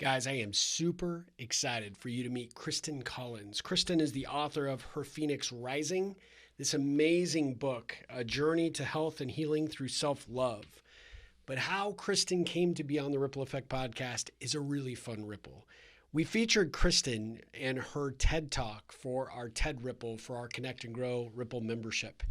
Guys, I am super excited for you to meet Christin Collins. Christin is the author of Her Phoenix Rising, this amazing book, A Journey to Health and Healing Through Self-Love. But how Christin came to be on the Ripple Effect podcast is a really fun ripple. We featured Christin and her TED Talk for our TED Ripple for our Connect and Grow Ripple membership.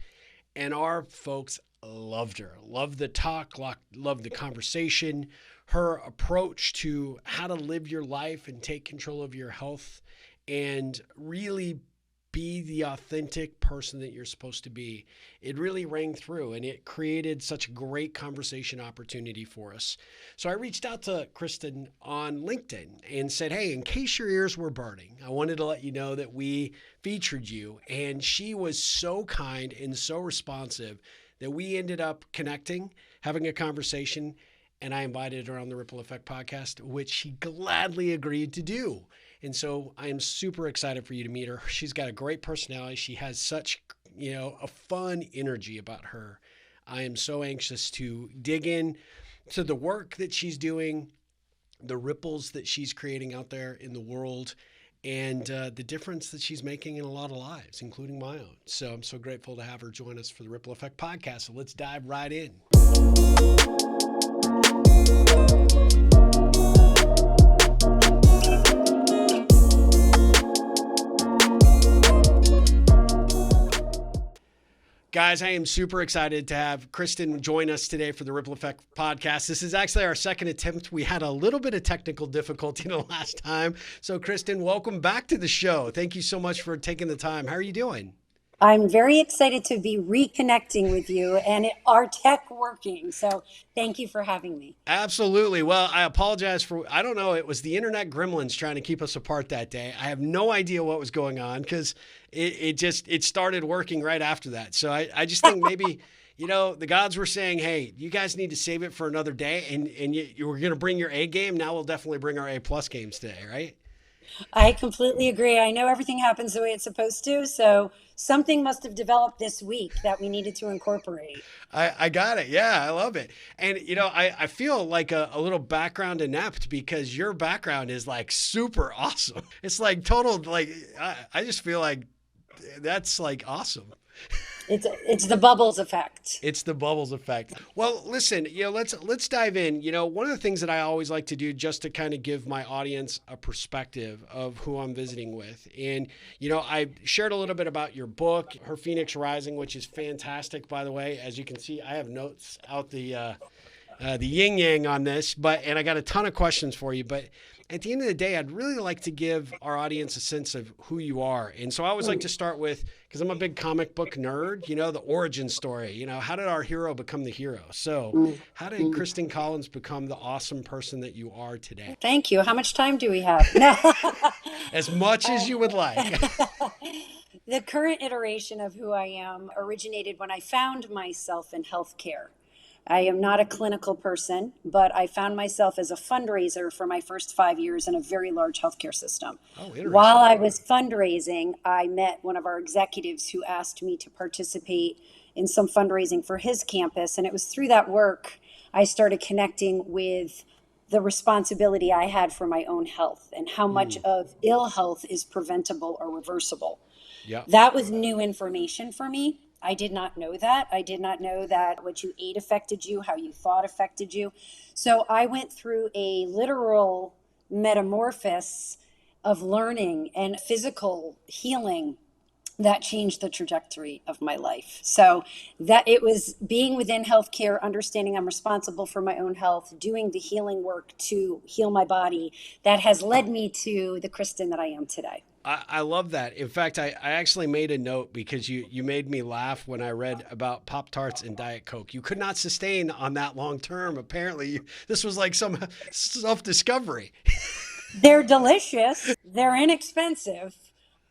And our folks loved her, loved the talk, loved the conversation, her approach to how to live your life and take control of your health and really be the authentic person that you're supposed to be. It really rang through and it created such a great conversation opportunity for us. So I reached out to Christin on LinkedIn and said, hey, in case your ears were burning, I wanted to let you know that we featured you. And she was so kind and so responsive that we ended up connecting, having a conversation, and I invited her on the Ripple Effect podcast, which she gladly agreed to do. And so I am super excited for you to meet her. She's got a great personality. She has such, a fun energy about her. I am so anxious to dig in to the work that she's doing, the ripples that she's creating out there in the world, and the difference that she's making in a lot of lives, including my own. So I'm so grateful to have her join us for the Ripple Effect podcast. So let's dive right in. Guys, I am super excited to have Christin join us today for the Ripple Effect podcast. This is actually our second attempt. We had a little bit of technical difficulty the last time. So Christin, welcome back to the show. Thank you so much for taking the time. How are you doing? I'm very excited to be reconnecting with you and our tech working. So thank you for having me. Absolutely. Well, I apologize for, I don't know, it was the internet gremlins trying to keep us apart that day. I have no idea what was going on because it started working right after that. So I just think maybe, the gods were saying, hey, you guys need to save it for another day. And you were going to bring your A game. Now we'll definitely bring our A+ games today, right? I completely agree. I know everything happens the way it's supposed to. So something must have developed this week that we needed to incorporate. I got it. Yeah, I love it. And, I feel like a little background inept because your background is like super awesome. It's like total, like, I just feel like that's like awesome. It's the bubbles effect. It's the bubbles effect. Well, listen, let's dive in. One of the things that I always like to do just to kind of give my audience a perspective of who I'm visiting with. And, I shared a little bit about your book, Her Phoenix Rising, which is fantastic, by the way. As you can see, I have notes out the yin yang on this, and I got a ton of questions for you. But at the end of the day, I'd really like to give our audience a sense of who you are. And so I always like to start with, because I'm a big comic book nerd, the origin story. How did our hero become the hero? So how did Christin Collins become the awesome person that you are today? Thank you. How much time do we have? No. As much as you would like. The current iteration of who I am originated when I found myself in healthcare. I am not a clinical person, but I found myself as a fundraiser for my first 5 years in a very large healthcare system. Oh, interesting. While I was fundraising, I met one of our executives who asked me to participate in some fundraising for his campus. And it was through that work I started connecting with the responsibility I had for my own health and how much of ill health is preventable or reversible. Yeah. That was new information for me. I did not know that. I did not know that what you ate affected you, how you thought affected you. So I went through a literal metamorphosis of learning and physical healing that changed the trajectory of my life. So that it was being within healthcare, understanding I'm responsible for my own health, doing the healing work to heal my body, that has led me to the Christin that I am today. I love that. In fact, I actually made a note because you made me laugh when I read about Pop-Tarts and Diet Coke. You could not sustain on that long term. Apparently, this was like some self-discovery. They're delicious. They're inexpensive.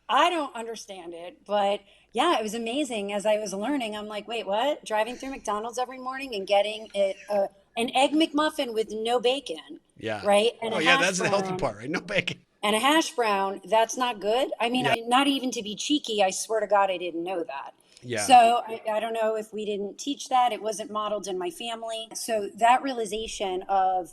I don't understand it, but yeah, it was amazing. As I was learning, I'm like, wait, what? Driving through McDonald's every morning and getting an egg McMuffin with no bacon. Yeah. Right? And that's the healthy part, right? No bacon. And a hash brown, that's not good. I mean, not even to be cheeky, I swear to God, I didn't know that. Yeah. So I don't know if we didn't teach that. It wasn't modeled in my family. So that realization of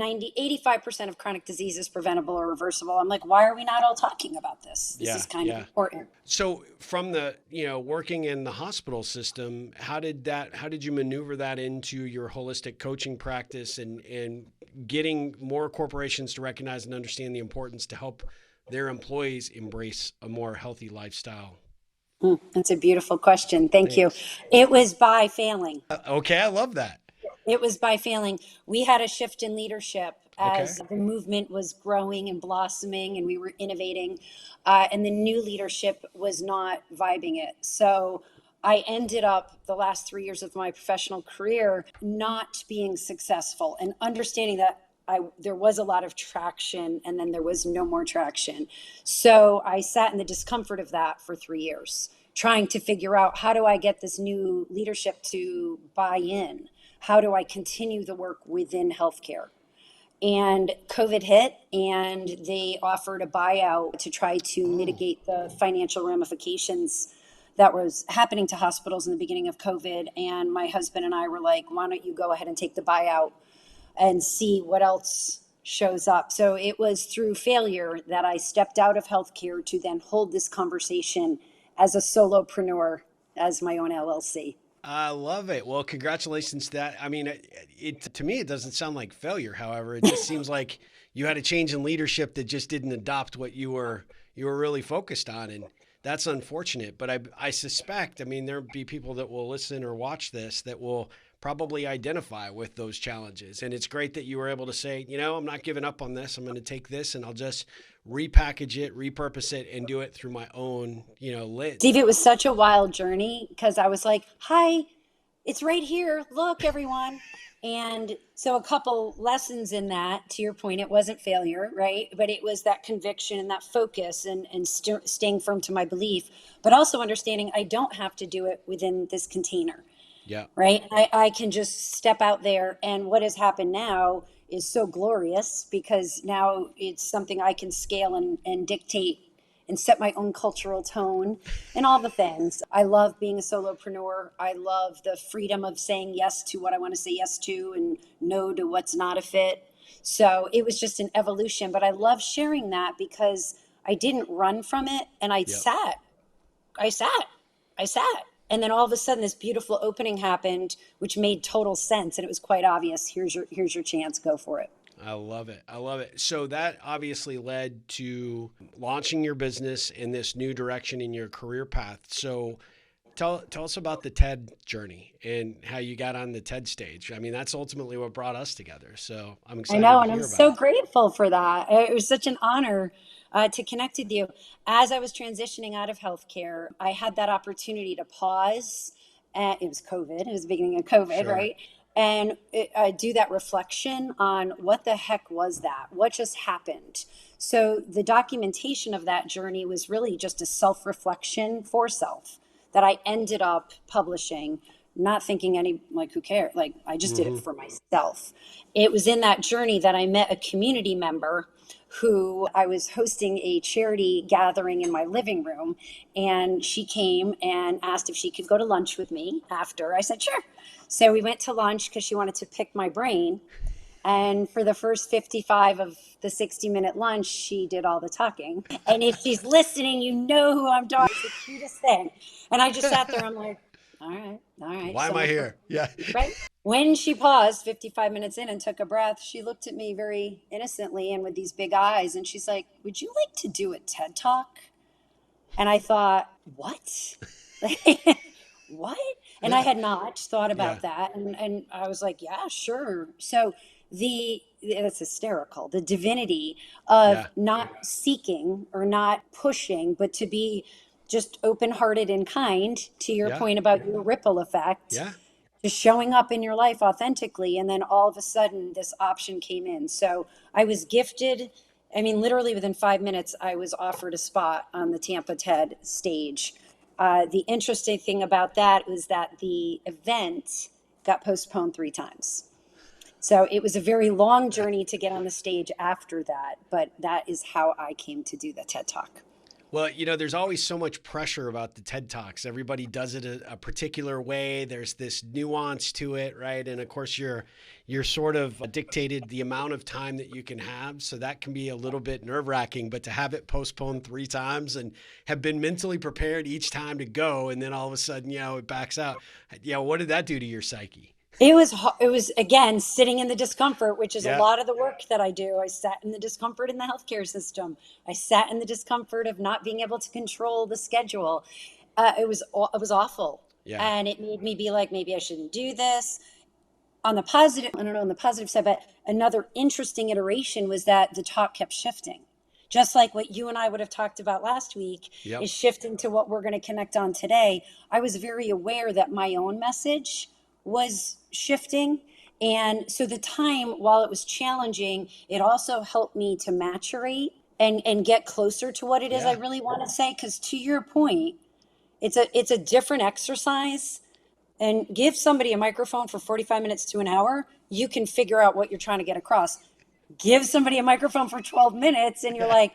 85% of chronic disease is preventable or reversible. I'm like, why are we not all talking about this? This Yeah, is kind of yeah. important. So from the, working in the hospital system, how did you maneuver that into your holistic coaching practice and getting more corporations to recognize and understand the importance to help their employees embrace a more healthy lifestyle? That's a beautiful question. Thank you. Thanks. It was by failing. Okay, I love that. It was by failing. We had a shift in leadership Okay. as the movement was growing and blossoming and we were innovating. And the new leadership was not vibing it. So I ended up the last 3 years of my professional career not being successful and understanding that there was a lot of traction and then there was no more traction. So I sat in the discomfort of that for 3 years, trying to figure out how do I get this new leadership to buy in? How do I continue the work within healthcare? And COVID hit, and they offered a buyout to try to Oh, mitigate the financial ramifications that was happening to hospitals in the beginning of COVID. And my husband and I were like, why don't you go ahead and take the buyout and see what else shows up? So it was through failure that I stepped out of healthcare to then hold this conversation as a solopreneur, as my own LLC. I love it. Well, congratulations to that. I mean, to me, it doesn't sound like failure. However, it just seems like you had a change in leadership that just didn't adopt what you were really focused on, and that's unfortunate. But I suspect, I mean, there'll be people that will listen or watch this that will probably identify with those challenges. And it's great that you were able to say, I'm not giving up on this. I'm going to take this and I'll just repackage it, repurpose it, and do it through my own, Steve, lens. it was such a wild journey because I was like, hi, it's right here. Look, everyone. And so a couple lessons in that, to your point, it wasn't failure, right? But it was that conviction and that focus and staying firm to my belief, but also understanding I don't have to do it within this container, Yeah. right? I can just step out there. And what has happened now is so glorious because now it's something I can scale and dictate and set my own cultural tone and all the things. I love being a solopreneur. I love the freedom of saying yes to what I want to say yes to and no to what's not a fit. So it was just an evolution, but I love sharing that because I didn't run from it and Yep. I sat, I sat. And then all of a sudden this beautiful opening happened, which made total sense. And it was quite obvious. Here's your chance. Go for it. I love it. I love it. So that obviously led to launching your business in this new direction in your career path. So tell us about the TED journey and how you got on the TED stage. I mean, that's ultimately what brought us together. So I'm I excited know, to and I'm hear about so it. grateful for that. It was such an honor to connect with you. As I was transitioning out of healthcare, I had that opportunity to pause. It was COVID. It was the beginning of COVID, Sure. right? And do that reflection on what the heck was that? What just happened? So the documentation of that journey was really just a self-reflection for self that I ended up publishing, not thinking any like who cared, like I just did it Hmm. for myself. It was in that journey that I met a community member who I was hosting a charity gathering in my living room, and she came and asked if she could go to lunch with me after. I said sure. So we went to lunch because she wanted to pick my brain, and for the first 55 of the 60-minute lunch, she did all the talking. And if she's listening, you know who I'm talking. It's the cutest thing. And I just sat there. I'm like, all right. Why am I Someone for here? Yeah. right. When she paused 55 minutes in and took a breath, she looked at me very innocently and with these big eyes. And she's like, would you like to do a TED Talk? And I thought, what? What? And I had not thought Yeah. about that. And I was like, yeah, sure. So it's hysterical. The divinity of Yeah. not seeking or not pushing, but to be just open hearted and kind, to your Yeah. point about your ripple effect, Yeah. just showing up in your life authentically. And then all of a sudden, this option came in. So I was gifted. I mean, literally within 5 minutes, I was offered a spot on the Tampa TED stage. The interesting thing about that was that the event got postponed 3 times. So it was a very long journey to get on the stage after that, but that is how I came to do the TED Talk. Well, there's always so much pressure about the TED Talks. Everybody does it a particular way. There's this nuance to it, right? And of course, you're sort of dictated the amount of time that you can have, so that can be a little bit nerve-wracking. But to have it postponed 3 times and have been mentally prepared each time to go, and then all of a sudden, it backs out. What did that do to your psyche? It was again sitting in the discomfort, which is a Yeah, lot of the work that I do. I sat in the discomfort in the healthcare system. I sat in the discomfort of not being able to control the schedule. It was awful, yeah, and it made me be like, maybe I shouldn't do this. On the positive, I don't know, on the positive side, but another interesting iteration was that the talk kept shifting. Just like what you and I would have talked about last week yep, is shifting to what we're going to connect on today. I was very aware that my own message was shifting. And so the time, while it was challenging, it also helped me to maturate and get closer to what it is I yeah, really want to say. Because to your point, it's a different exercise, and give somebody a microphone for 45 minutes to an hour, you can figure out what you're trying to get across. Give somebody a microphone for 12 minutes and you're yeah, like,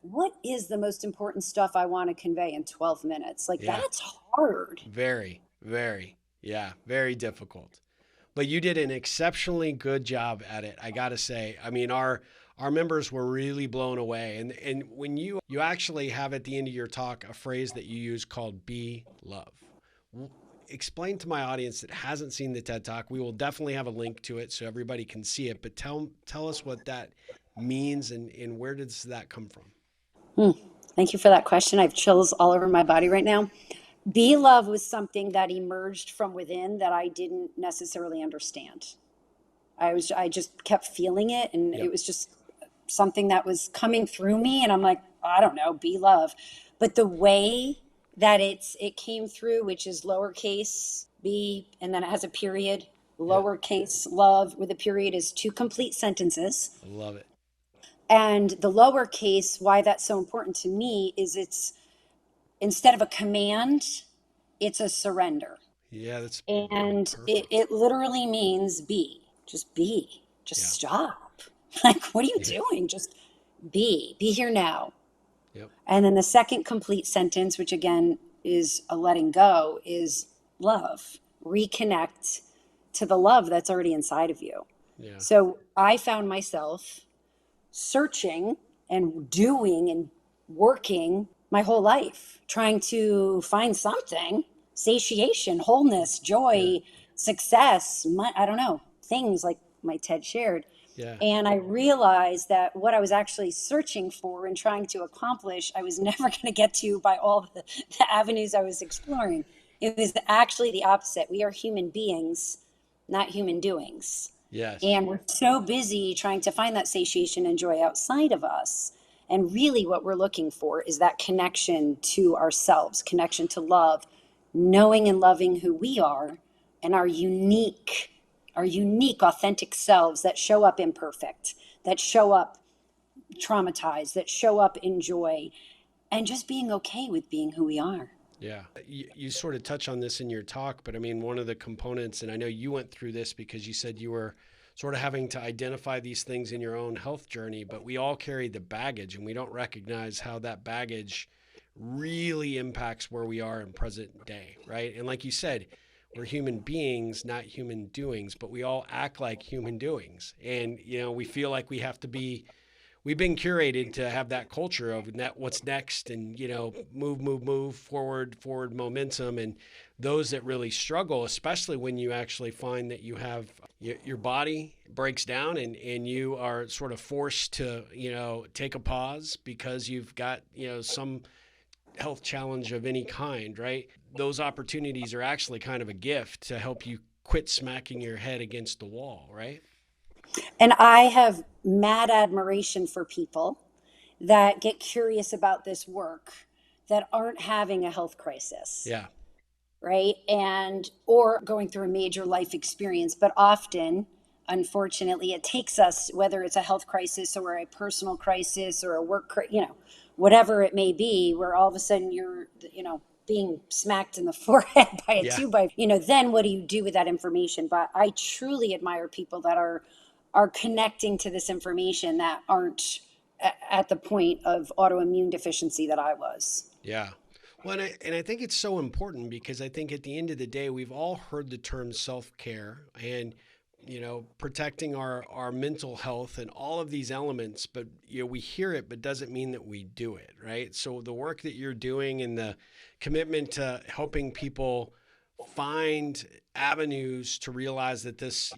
what is the most important stuff I want to convey in 12 minutes? Like, yeah. that's hard. Very, very, yeah, very difficult. But you did an exceptionally good job at it, I got to say. I mean, our members were really blown away. And when you actually have at the end of your talk a phrase that you use called be love. Explain to my audience that hasn't seen the TED Talk. We will definitely have a link to it so everybody can see it, but tell us what that means and where does that come from? Hmm. Thank you for that question. I have chills all over my body right now. Be love was something that emerged from within that I didn't necessarily understand. I just kept feeling it, and it Yep. was just something that was coming through me, and I'm like, I don't know, be love. But the way that it came through, which is lowercase b, and then it has a period, Yeah. lowercase love with a period is two complete sentences. I love it. And the lowercase, why that's so important to me is it's, instead of a command, it's a surrender. Yeah, that's And it perfect. literally means be, just Yeah. stop. Like, what are you Yeah. doing? Just be here now. Yep. And then the second complete sentence, which again is a letting go, is love. Reconnect to the love that's already inside of you. Yeah. So I found myself searching and doing and working my whole life, trying to find something, satiation, wholeness, Yeah. joy, success, I don't know, things like my TED shared. Yeah. And I realized that what I was actually searching for and trying to accomplish, I was never going to get to by all the avenues I was exploring. It was actually the opposite. We are human beings, not human doings. Yes. And we're so busy trying to find that satiation and joy outside of us. And really, what we're looking for is that connection to ourselves, connection to love, knowing and loving who we are and our unique, authentic selves that show up imperfect, that show up traumatized, that show up in joy, and just being okay with being who we are. Yeah. You sort of touch on this in your talk, but I mean, one of the components, and I know you went through this because you said you were sort of having to identify these things in your own health journey, but we all carry the baggage and we don't recognize how that baggage really impacts where we are in present day, right? And like you said, we're human beings, not human doings, but we all act like human doings. And, we feel like we've been curated to have that culture of what's next and move forward momentum. And those that really struggle, especially when you actually find that you have your body breaks down and you are sort of forced to take a pause because you've got some health challenge of any kind, right? Those opportunities are actually kind of a gift to help you quit smacking your head against the wall, right? And I have mad admiration for people that get curious about this work that aren't having a health crisis, Yeah. right? And or going through a major life experience, but often, unfortunately, it takes us, whether it's a health crisis or a personal crisis or a whatever it may be, where all of a sudden you're, being smacked in the forehead by a Yeah. two by, then what do you do with that information? But I truly admire people that are connecting to this information that aren't at the point of autoimmune deficiency that I was. Yeah. Well, and I think it's so important because I think at the end of the day, we've all heard the term self-care and, protecting our mental health and all of these elements, but, we hear it, but doesn't mean that we do it, right? So the work that you're doing and the commitment to helping people find avenues to realize that this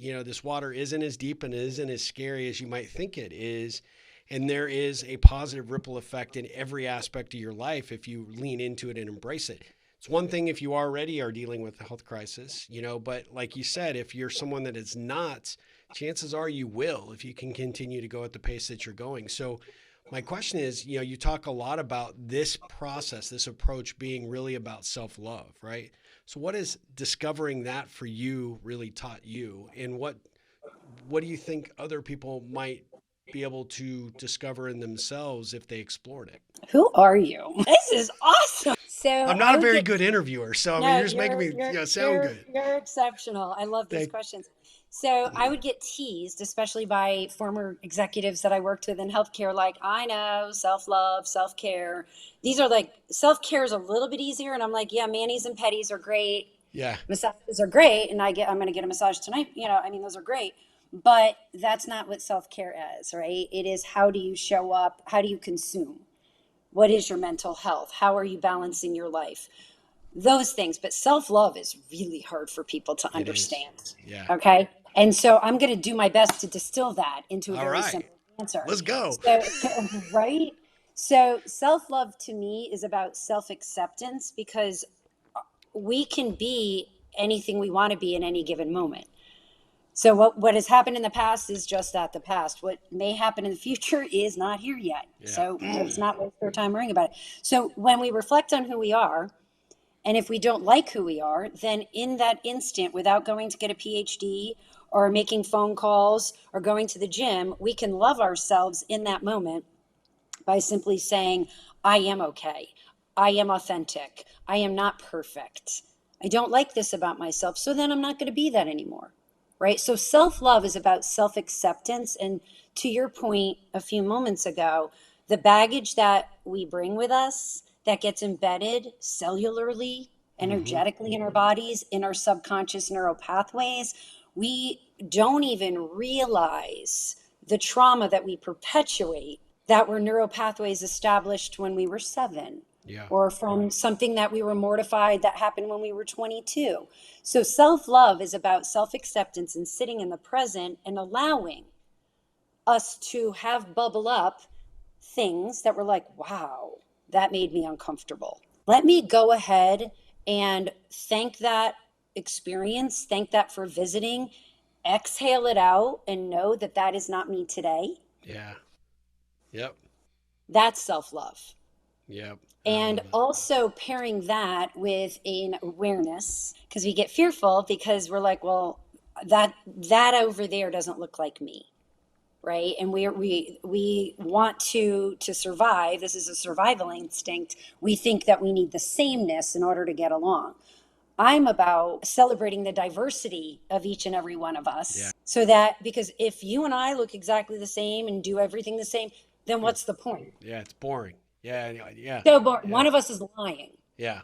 water isn't as deep and isn't as scary as you might think it is. And there is a positive ripple effect in every aspect of your life if you lean into it and embrace it. It's one thing if you already are dealing with a health crisis, but like you said, if you're someone that is not, chances are you will if you can continue to go at the pace that you're going. So my question is, you talk a lot about this process, this approach being really about self-love, right? So what has discovering that for you really taught you? And what do you think other people might be able to discover in themselves if they explored it? Who are you? This is awesome. So I'm not a very good interviewer, so you're just making me sound good. You're exceptional. I love these questions. So I would get teased, especially by former executives that I worked with in healthcare, like, I know, self-love, self-care. These are like, self-care is a little bit easier. And I'm like, yeah, manis and petties are great. Yeah. Massages are great. And I'm going to get a massage tonight. Those are great. But that's not what self-care is, right? It is, how do you show up? How do you consume? What is your mental health? How are you balancing your life? Those things. But self-love is really hard for people to understand. Yeah. Okay. And so I'm going to do my best to distill that into a very simple answer. Let's go. So, right. So self-love to me is about self-acceptance, because we can be anything we want to be in any given moment. So what has happened in the past is just that, the past. What may happen in the future is not here yet. Yeah. So let's not waste our time worrying about it. So when we reflect on who we are, and if we don't like who we are, then in that instant, without going to get a PhD or making phone calls or going to the gym, we can love ourselves in that moment by simply saying, I am okay. I am authentic. I am not perfect. I don't like this about myself. So then I'm not going to be that anymore. Right? So self-love is about self-acceptance. And to your point a few moments ago, the baggage that we bring with us that gets embedded cellularly, energetically in our bodies, in our subconscious neural pathways, we don't even realize the trauma that we perpetuate that were neural pathways established when we were 7. Yeah. Or from something that we were mortified that happened when we were 22. So self-love is about self-acceptance and sitting in the present and allowing us to have bubble up things that were like, wow, that made me uncomfortable. Let me go ahead and thank that experience, thank that for visiting, exhale it out and know that that is not me today. Yeah. Yep. That's self-love. Yep. And also pairing that with an awareness, because we get fearful because we're like, well, that over there doesn't look like me, right? And we want to survive. This is a survival instinct. We think that we need the sameness in order to get along. I'm about celebrating the diversity of each and every one of us. Yeah. So that, because if you and I look exactly the same and do everything the same, then what's the point? Yeah, it's boring. Yeah. So boring. Yeah. One of us is lying. Yeah.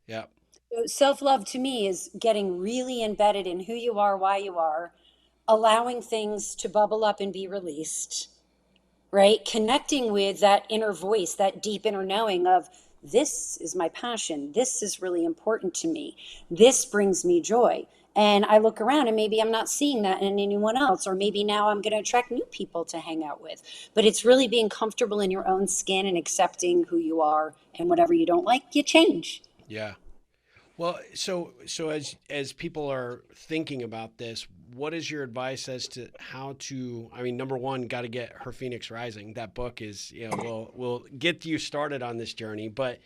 Yeah. So self-love to me is getting really embedded in who you are, why you are, allowing things to bubble up and be released, right? Connecting with that inner voice, that deep inner knowing of, this is my passion. This is really important to me. This brings me joy. And I look around and maybe I'm not seeing that in anyone else, or maybe now I'm going to attract new people to hang out with. But it's really being comfortable in your own skin and accepting who you are, and whatever you don't like, you change. Yeah. Well, so as people are thinking about this, what is your advice as to how to, I mean, number one, got to get Her Phoenix Rising. That book is, will get you started on this journey, but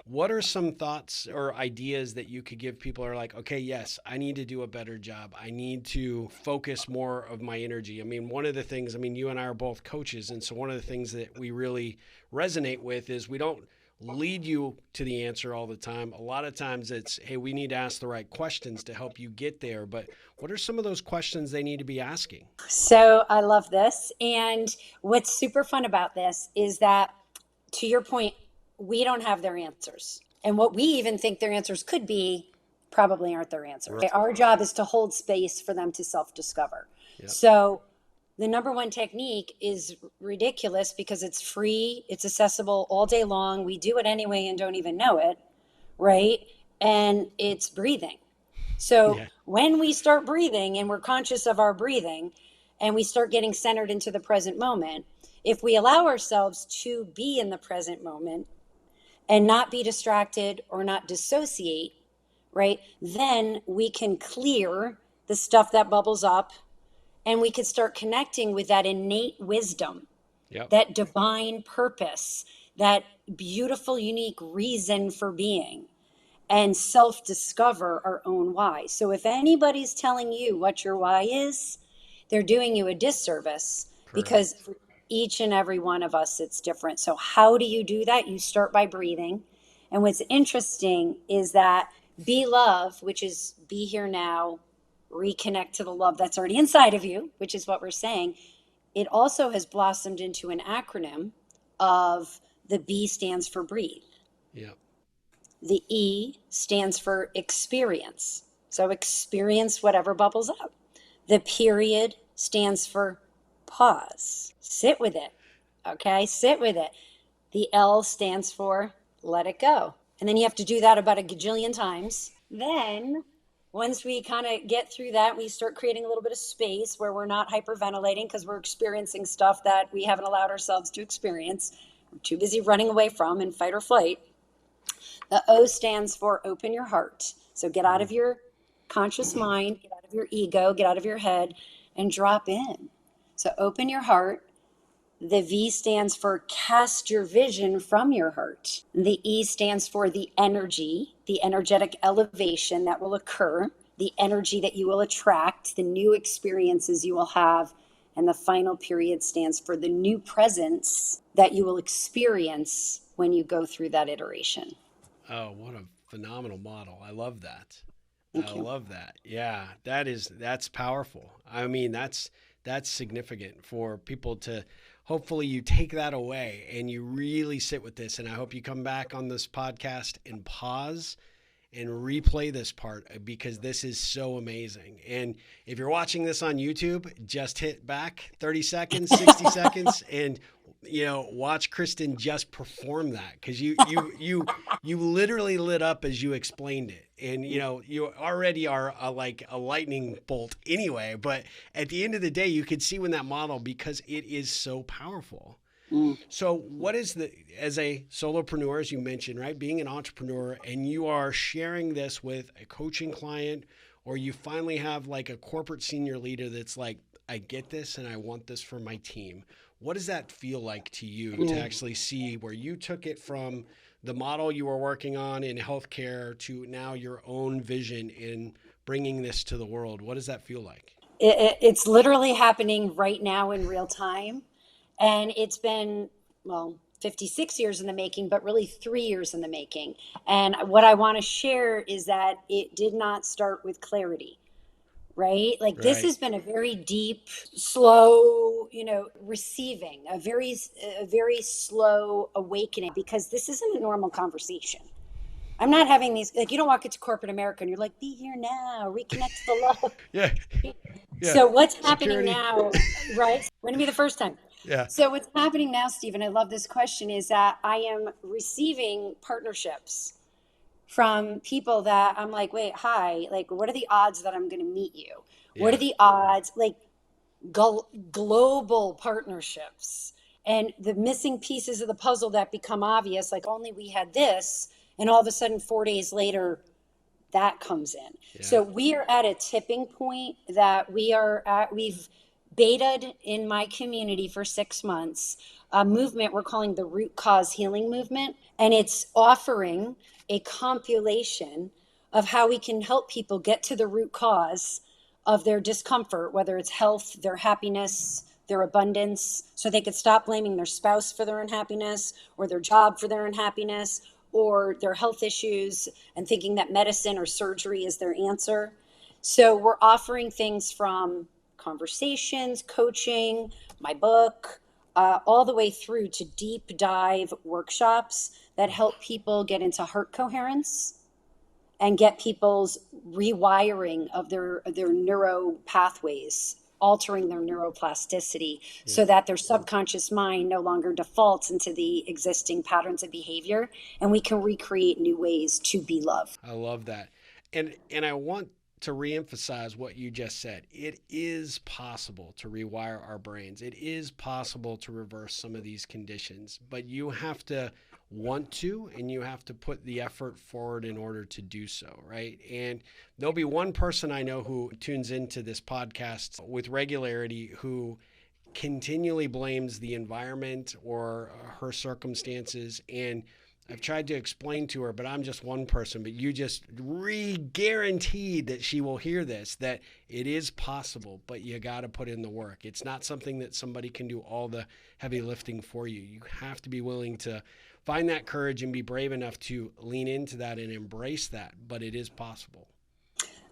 what are some thoughts or ideas that you could give people who are like, okay, yes, I need to do a better job. I need to focus more of my energy. I mean, one of the things, you and I are both coaches. And so one of the things that we really resonate with is we don't lead you to the answer all the time. A lot of times it's, hey, we need to ask the right questions to help you get there. But what are some of those questions they need to be asking? So I love this. And what's super fun about this is that, to your point, we don't have their answers. And what we even think their answers could be probably aren't their answers. Right. Our job is to hold space for them to self-discover. Yep. So the number one technique is ridiculous because it's free, it's accessible all day long. We do it anyway and don't even know it, right? And it's breathing. So when we start breathing and we're conscious of our breathing and we start getting centered into the present moment, if we allow ourselves to be in the present moment and not be distracted or not dissociate, right, then we can clear the stuff that bubbles up and we can start connecting with that innate wisdom, that divine purpose, that beautiful, unique reason for being, and self-discover our own why. So if anybody's telling you what your why is, they're doing you a disservice. Correct. Because for each and every one of us, it's different. So how do you do that? You start by breathing. And what's interesting is that be love, which is be here now, reconnect to the love that's already inside of you, which is what we're saying. It also has blossomed into an acronym of the B stands for breathe. Yeah. The E stands for experience. So experience whatever bubbles up. The period stands for pause. Sit with it. Okay, sit with it. The L stands for let it go. And then you have to do that about a gajillion times. Then once we kind of get through that, we start creating a little bit of space where we're not hyperventilating because we're experiencing stuff that we haven't allowed ourselves to experience. We're too busy running away from in fight or flight. The O stands for open your heart. So get out of your conscious mind, get out of your ego, get out of your head, and drop in. So open your heart. The V stands for cast your vision from your heart. The E stands for the energy, the energetic elevation that will occur, the energy that you will attract, the new experiences you will have. And the final period stands for the new presence that you will experience when you go through that iteration. Oh, what a phenomenal model. I love that. Thank you. Love that. Yeah, that's powerful. I mean, that's significant for people to, hopefully you take that away and you really sit with this. And I hope you come back on this podcast and pause and replay this part because this is so amazing. And if you're watching this on YouTube, just hit back 30 seconds, 60 seconds, and watch Christin just perform that because you literally lit up as you explained it. And, you already are like a lightning bolt anyway. But at the end of the day, you could see when that model because it is so powerful. So what is as a solopreneur, as you mentioned, right, being an entrepreneur, and you are sharing this with a coaching client, or you finally have like a corporate senior leader that's like, I get this and I want this for my team. What does that feel like to you to actually see where you took it from the model you were working on in healthcare to now your own vision in bringing this to the world? What does that feel like? It's literally happening right now in real time. And it's been, 56 years in the making, but really 3 years in the making. And what I want to share is that it did not start with clarity, right? Like this has been a very deep, slow, receiving, a very slow awakening because this isn't a normal conversation. I'm not having these, like you don't walk into corporate America and you're like, be here now, reconnect to the love. Yeah. So what's happening now, right? Wouldn't be the first time. Yeah. So what's happening now, Stephen, I love this question, is that I am receiving partnerships from people that I'm like, wait, hi, like, what are the odds that I'm going to meet you? Yeah. What are the odds, like global partnerships and the missing pieces of the puzzle that become obvious, like only we had this, and all of a sudden 4 days later, that comes in. Yeah. So we are at a tipping point that we've betaed in my community for 6 months, a movement we're calling the Root Cause Healing Movement. And it's offering a compilation of how we can help people get to the root cause of their discomfort, whether it's health, their happiness, their abundance, so they could stop blaming their spouse for their unhappiness or their job for their unhappiness or their health issues and thinking that medicine or surgery is their answer. So we're offering things from conversations, coaching, my book, all the way through to deep dive workshops that help people get into heart coherence and get people's rewiring of their neuro pathways, altering their neuroplasticity so that their subconscious mind no longer defaults into the existing patterns of behavior, and we can recreate new ways to be love. I love that. And I want to reemphasize what you just said. It is possible to rewire our brains. It is possible to reverse some of these conditions, but you have to want to, and you have to put the effort forward in order to do so, right? And there'll be one person I know who tunes into this podcast with regularity who continually blames the environment or her circumstances. And I've tried to explain to her, but I'm just one person, but you just guaranteed that she will hear this, that it is possible, but you got to put in the work. It's not something that somebody can do all the heavy lifting for you. You have to be willing to find that courage and be brave enough to lean into that and embrace that, but it is possible.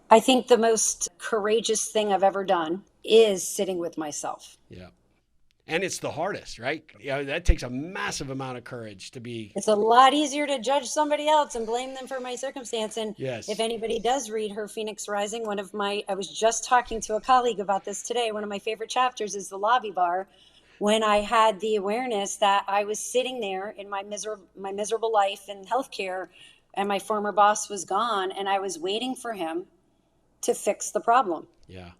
I think the most courageous thing I've ever done is sitting with myself. Yeah. And it's the hardest, right? Yeah, that takes a massive amount of courage to be. It's a lot easier to judge somebody else and blame them for my circumstance. And yes. If anybody does read Her Phoenix Rising, I was just talking to a colleague about this today. One of my favorite chapters is the lobby bar, when I had the awareness that I was sitting there in my miserable life in healthcare, and my former boss was gone, and I was waiting for him to fix the problem. Yeah.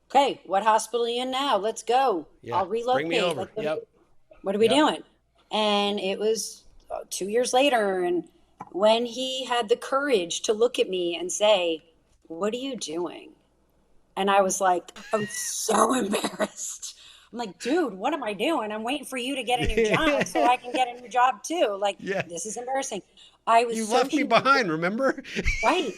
Okay, what hospital are you in now? Let's go. Yeah. I'll relocate. Bring me over. What are we doing? And it was 2 years later. And when he had the courage to look at me and say, "What are you doing?" And I was like, I'm so embarrassed. I'm like, dude, what am I doing? I'm waiting for you to get a new job so I can get a new job too. Like, This is embarrassing. You left me behind, remember? Right.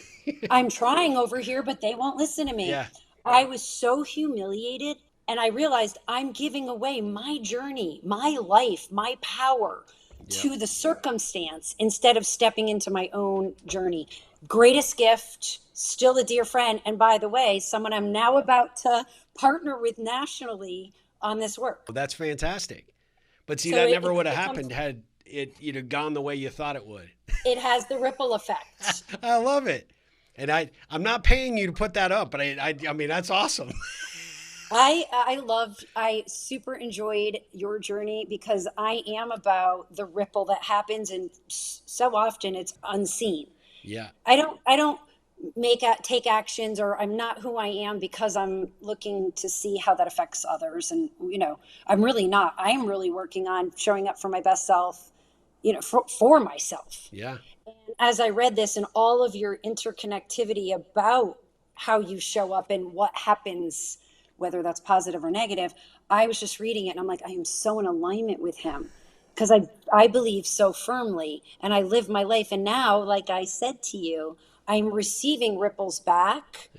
I'm trying over here, but they won't listen to me. Yeah. I was so humiliated, and I realized I'm giving away my journey, my life, my power to the circumstance instead of stepping into my own journey. Greatest gift, still a dear friend. And by the way, someone I'm now about to partner with nationally on this work. Well, that's fantastic. But see, that never would have happened had it gone the way you thought it would. It has the ripple effect. I love it. And I'm not paying you to put that up, but I mean, that's awesome. I super enjoyed your journey because I am about the ripple that happens, and so often it's unseen. Yeah. I don't take actions, or I'm not who I am because I'm looking to see how that affects others. And, I'm really not. I am really working on showing up for my best self, for myself. Yeah. As I read this and all of your interconnectivity about how you show up and what happens, whether that's positive or negative, I was just reading it and I'm like, I am so in alignment with him because I believe so firmly and I live my life. And now, like I said to you, I'm receiving ripples back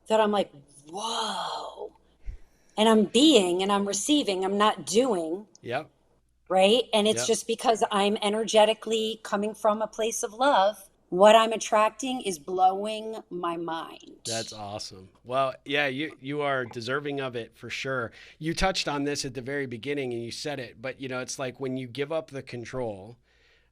that I'm like, whoa. And I'm being and I'm receiving, I'm not doing. Yep. Right. And it's just because I'm energetically coming from a place of love. What I'm attracting is blowing my mind. That's awesome. Well, yeah, you are deserving of it for sure. You touched on this at the very beginning and you said it, but it's like when you give up the control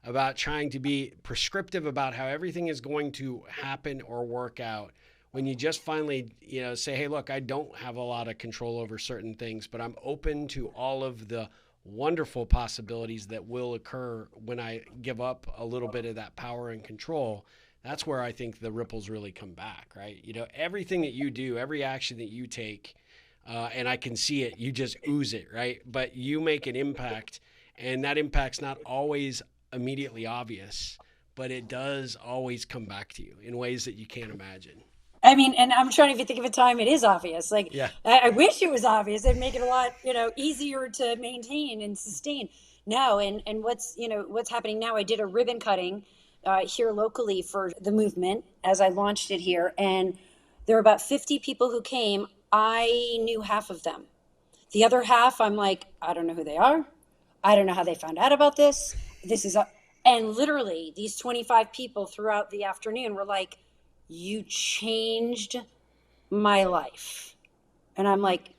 about trying to be prescriptive about how everything is going to happen or work out, when you just finally, say, hey, look, I don't have a lot of control over certain things, but I'm open to all of the wonderful possibilities that will occur when I give up a little bit of that power and control. That's where I think the ripples really come back, right? Everything that you do, every action that you take, and I can see it, you just ooze it, right? But you make an impact, and that impact's not always immediately obvious, but it does always come back to you in ways that you can't imagine. I mean, and I'm trying to think of a time it is obvious. Like, I wish it was obvious. It'd make it a lot, easier to maintain and sustain. No, and what's happening now, I did a ribbon cutting here locally for the movement as I launched it here. And there were about 50 people who came. I knew half of them. The other half, I'm like, I don't know who they are. I don't know how they found out about this. And literally these 25 people throughout the afternoon were like, you changed my life. And I'm like,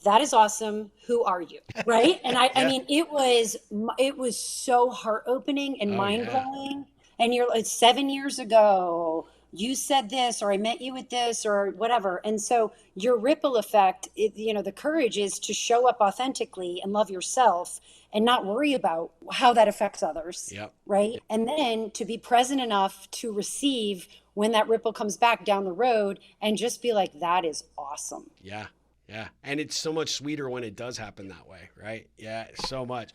that is awesome. Who are you? Right. And I mean, it was so heart opening and Oh mind yeah. blowing. And you're like, 7 years ago, you said this, or I met you with this, or whatever. And so your ripple effect, the courage is to show up authentically and love yourself and not worry about how that affects others. Yep. Right. And then to be present enough to receive when that ripple comes back down the road and just be like, that is awesome. Yeah. Yeah. And it's so much sweeter when it does happen that way, right? Yeah, so much.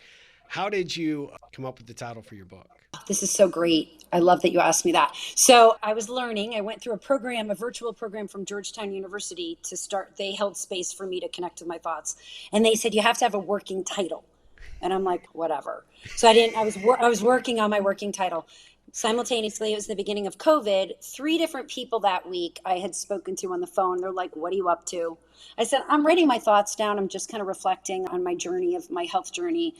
How did you come up with the title for your book? This is so great. I love that you asked me that. So I was learning. I went through a virtual program from Georgetown University to start. They held space for me to connect with my thoughts. And they said, you have to have a working title. And I'm like, whatever. So I was working on my working title. Simultaneously, it was the beginning of COVID. 3 different people that week I had spoken to on the phone. They're like, what are you up to? I said, I'm writing my thoughts down. I'm just kind of reflecting on my journey of my health journey.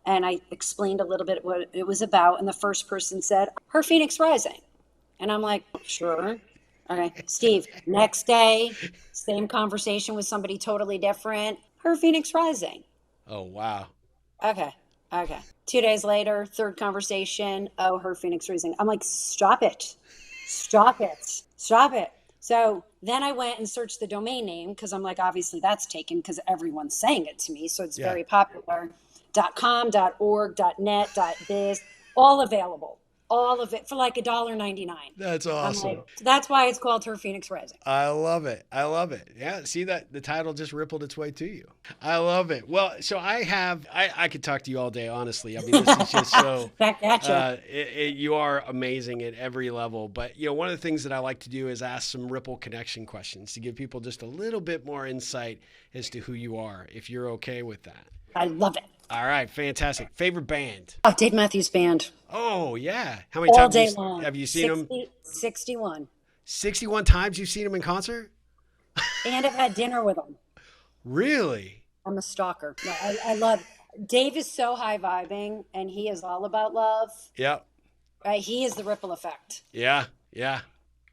And I explained a little bit what it was about. And the first person said, her Phoenix rising. And I'm like, sure. Okay, Steve, next day, same conversation with somebody totally different. Her Phoenix rising. Oh, wow. Okay. 2 days later, third conversation. Oh, her Phoenix rising. I'm like, stop it. So then I went and searched the domain name because I'm like, obviously that's taken because everyone's saying it to me. So it's very popular. .com, .org, .net, .biz, all available. All of it for like $1.99. That's awesome. Like, that's why it's called Her Phoenix Rising. I love it. Yeah. See that the title just rippled its way to you. I love it. Well, so I could talk to you all day, honestly. I mean, this is just so, back at you. You are amazing at every level. But, one of the things that I like to do is ask some ripple connection questions to give people just a little bit more insight as to who you are, if you're okay with that. I love it. All right. Fantastic. Favorite band? Oh, Dave Matthews Band. Oh, yeah. How many all times day long. Have you seen them? 61. 61 times you've seen them in concert? And I've had dinner with them. Really? I'm a stalker. I love Dave is so high vibing and he is all about love. Yep. Right? He is the ripple effect. Yeah.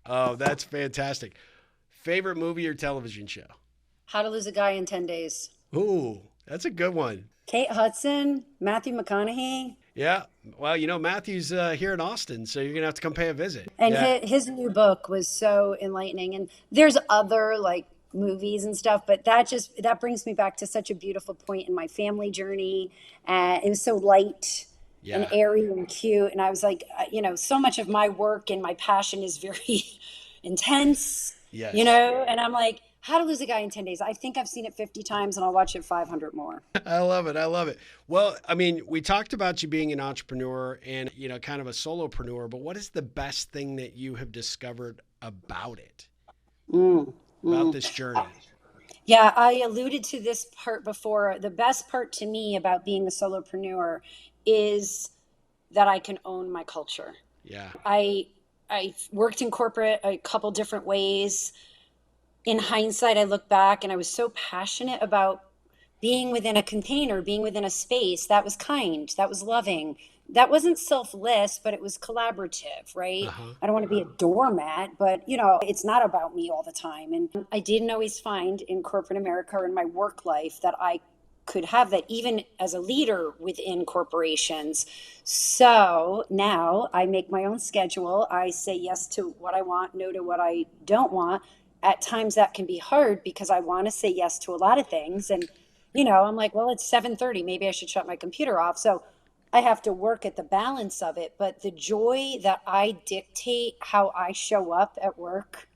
Oh, that's fantastic. Favorite movie or television show? How to Lose a Guy in 10 Days. Ooh, that's a good one. Kate Hudson, Matthew McConaughey. Yeah. Well, Matthew's here in Austin, so you're going to have to come pay a visit. And his new book was so enlightening. And there's other like movies and stuff, but that brings me back to such a beautiful point in my family journey. It was so light and airy and cute. And I was like, so much of my work and my passion is very intense, and I'm like, How to Lose a Guy in 10 Days. I think I've seen it 50 times and I'll watch it 500 more. I love it. Well, I mean, we talked about you being an entrepreneur and, kind of a solopreneur, but what is the best thing that you have discovered about it? About this journey? Yeah, I alluded to this part before. The best part to me about being a solopreneur is that I can own my culture. Yeah. I worked in corporate a couple different ways. In hindsight, I look back and I was so passionate about being within a container, being within a space that was kind, that was loving, that wasn't selfless, but it was collaborative, right? I don't want to be a doormat, but it's not about me all the time. And I didn't always find in corporate America or in my work life that I could have that even as a leader within corporations. So now I make my own schedule. I say yes to what I want, no to what I don't want. At times that can be hard because I want to say yes to a lot of things. And, I'm like, well, it's 7:30. Maybe I should shut my computer off. So I have to work at the balance of it. But the joy that I dictate how I show up at work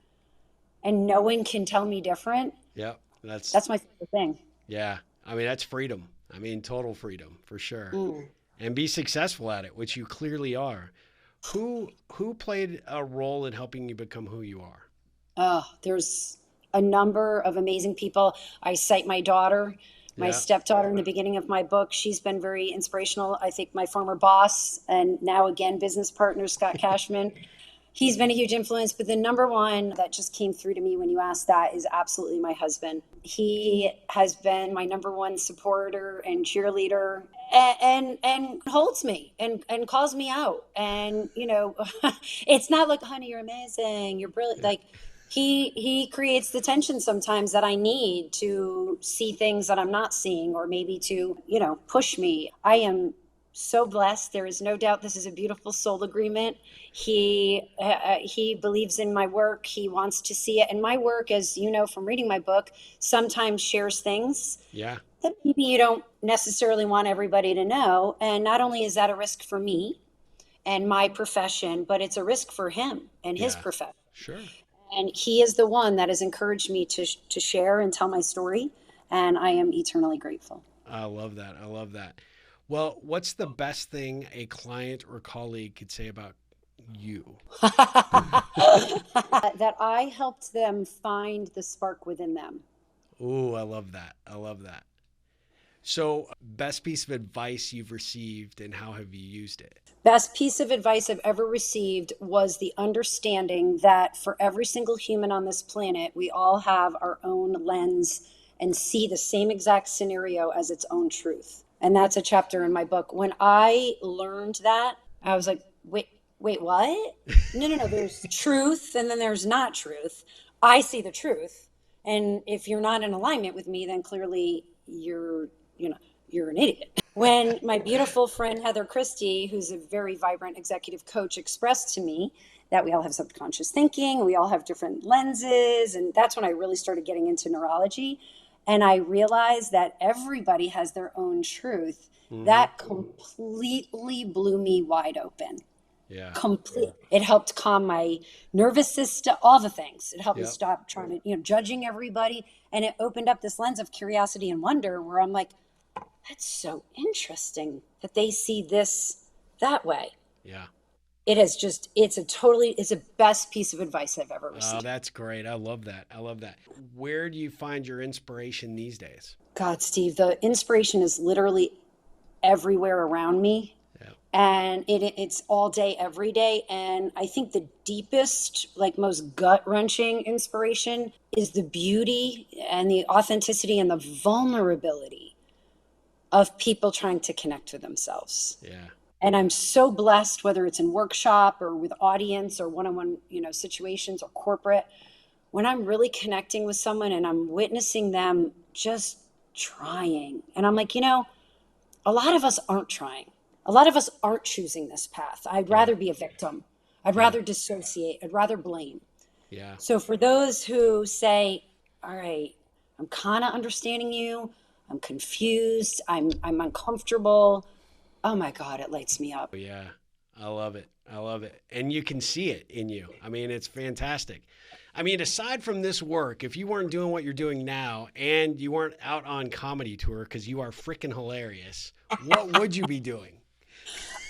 and no one can tell me different. Yeah. That's my favorite thing. Yeah. I mean, that's freedom. I mean, total freedom for sure. And be successful at it, which you clearly are. Who played a role in helping you become who you are? There's a number of amazing people. I cite my daughter, my stepdaughter in the beginning of my book. She's been very inspirational. I think my former boss and now again business partner, Scott Cashman, he's been a huge influence. But the number one that just came through to me when you asked that is absolutely my husband. He has been my number one supporter and cheerleader, and holds me and calls me out. And, it's not like, honey, you're amazing, you're brilliant. Yeah. Like, he creates the tension sometimes that I need to see things that I'm not seeing, or maybe to, push me. I am so blessed. There is no doubt this is a beautiful soul agreement. He believes in my work. He wants to see it. And my work, as you know from reading my book, sometimes shares things Yeah. that maybe you don't necessarily want everybody to know. And not only is that a risk for me and my profession, but it's a risk for him and his Yeah. profession. Sure. And he is the one that has encouraged me to share and tell my story. And I am eternally grateful. I love that. I love that. Well, what's the best thing a client or colleague could say about you? That I helped them find the spark within them. Oh, I love that. I love that. So, best piece of advice you've received and how have you used it? Best piece of advice I've ever received was the understanding that for every single human on this planet, we all have our own lens and see the same exact scenario as its own truth. And that's a chapter in my book. When I learned that, I was like, wait, what? No. There's truth and then there's not truth. I see the truth. And if you're not in alignment with me, then clearly you're an idiot. When my beautiful friend Heather Christie, who's a very vibrant executive coach, expressed to me that we all have subconscious thinking, we all have different lenses, and that's when I really started getting into neurology. And I realized that everybody has their own truth. Mm-hmm. That completely blew me wide open. Yeah. Complete. It helped calm my nervous system, all the things. It helped me Yep. stop trying to, judging everybody. And it opened up this lens of curiosity and wonder where I'm like, that's so interesting that they see this that way. Yeah. It's the best piece of advice I've ever Oh, received. that's great. I love that. I love that. Where do you find your inspiration these days? God, Steve, the inspiration is literally everywhere around me. Yeah. And it's all day, every day. And I think the deepest, like most gut-wrenching inspiration is the beauty and the authenticity and the vulnerability of people trying to connect with themselves. Yeah. And I'm so blessed, whether it's in workshop or with audience or one-on-one, situations or corporate, when I'm really connecting with someone and I'm witnessing them just trying. And I'm like, a lot of us aren't trying. A lot of us aren't choosing this path. I'd rather be a victim. I'd rather dissociate. I'd rather blame. Yeah. So for those who say, all right, I'm kind of understanding you, I'm confused, I'm uncomfortable. Oh my God, it lights me up. Yeah. I love it. I love it. And you can see it in you. I mean, it's fantastic. I mean, aside from this work, if you weren't doing what you're doing now and you weren't out on comedy tour because you are freaking hilarious, what would you be doing?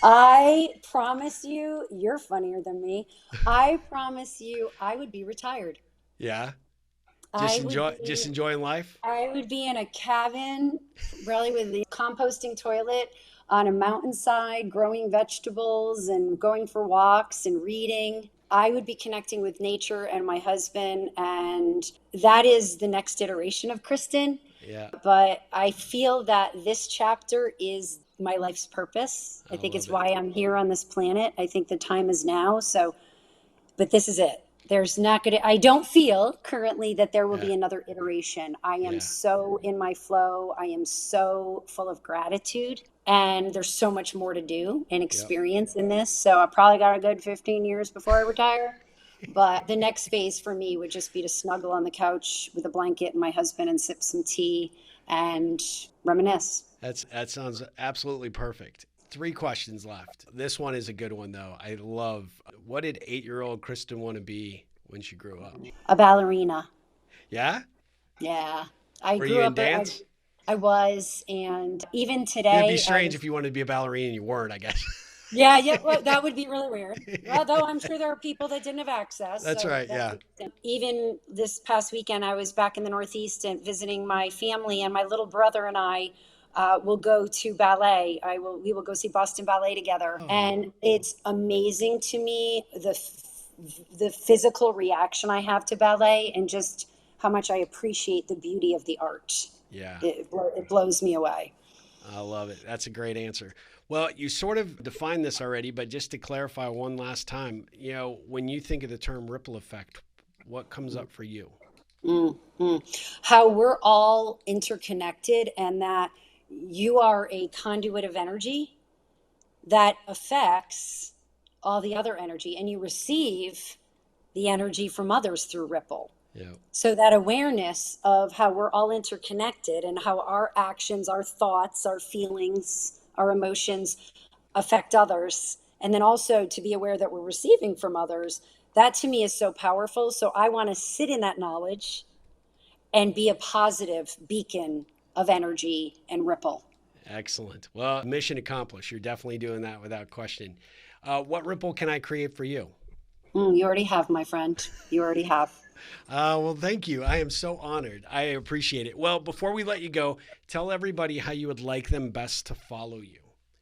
I promise you, you're funnier than me. I promise you, I would be retired. Yeah. I Just enjoying life. I would be in a cabin, really with the composting toilet on a mountainside, growing vegetables and going for walks and reading. I would be connecting with nature and my husband, and that is the next iteration of Christin. Yeah. But I feel that this chapter is my life's purpose. I think it's why I'm here on this planet. I think the time is now. So, but this is it. I don't feel currently that there will be another iteration. I am so in my flow. I am so full of gratitude, and there's so much more to do and experience in this. So I probably got a good 15 years before I retire. But the next phase for me would just be to snuggle on the couch with a blanket and my husband and sip some tea and reminisce. That sounds absolutely perfect. 3 questions left. This one is a good one, though. I love, what did 8-year-old Christin want to be when she grew up? A ballerina. Yeah? Yeah. Were you in dance? I was. And even today. It'd be strange if you wanted to be a ballerina and you weren't, I guess. Yeah. Well, that would be really weird. Although I'm sure there are people that didn't have access. That's right, yeah. Even this past weekend, I was back in the Northeast and visiting my family, and my little brother and I will go to ballet. We will go see Boston Ballet together. Oh. And it's amazing to me, the physical reaction I have to ballet, and just how much I appreciate the beauty of the art. Yeah. It blows me away. I love it. That's a great answer. Well, you sort of defined this already, but just to clarify one last time, when you think of the term ripple effect, what comes up for you? Mm-hmm. How we're all interconnected, and that you are a conduit of energy that affects all the other energy, and you receive the energy from others through ripple. Yeah. So that awareness of how we're all interconnected and how our actions, our thoughts, our feelings, our emotions affect others, and then also to be aware that we're receiving from others, that to me is so powerful. So I want to sit in that knowledge and be a positive beacon of energy and ripple. Excellent. Well, mission accomplished. You're definitely doing that without question. What ripple can I create for you? You already have, my friend. You already have. Well, thank you. I am so honored. I appreciate it. Well, before we let you go, tell everybody how you would like them best to follow you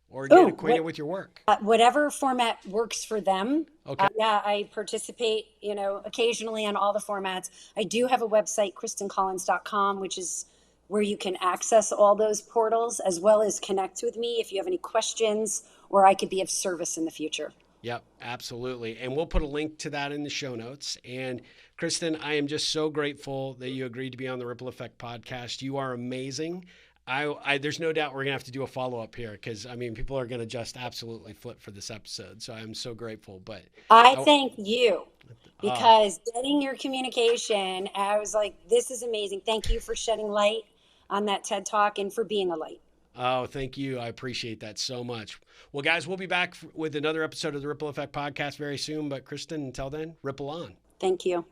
or get acquainted with your work. Whatever format works for them. Okay. Yeah, I participate, occasionally on all the formats. I do have a website, KristinCollins.com, which is where you can access all those portals, as well as connect with me if you have any questions or I could be of service in the future. Yep, absolutely. And we'll put a link to that in the show notes. And Christin, I am just so grateful that you agreed to be on the Ripple Effect podcast. You are amazing. There's no doubt we're going to have to do a follow-up here because, people are going to just absolutely flip for this episode. So I'm so grateful. But I thank you because getting your communication, I was like, this is amazing. Thank you for shedding light on that TED Talk and for being a light. Oh, thank you. I appreciate that so much. Well, guys, we'll be back with another episode of the Ripple Effect podcast very soon. But Christin, until then, ripple on. Thank you.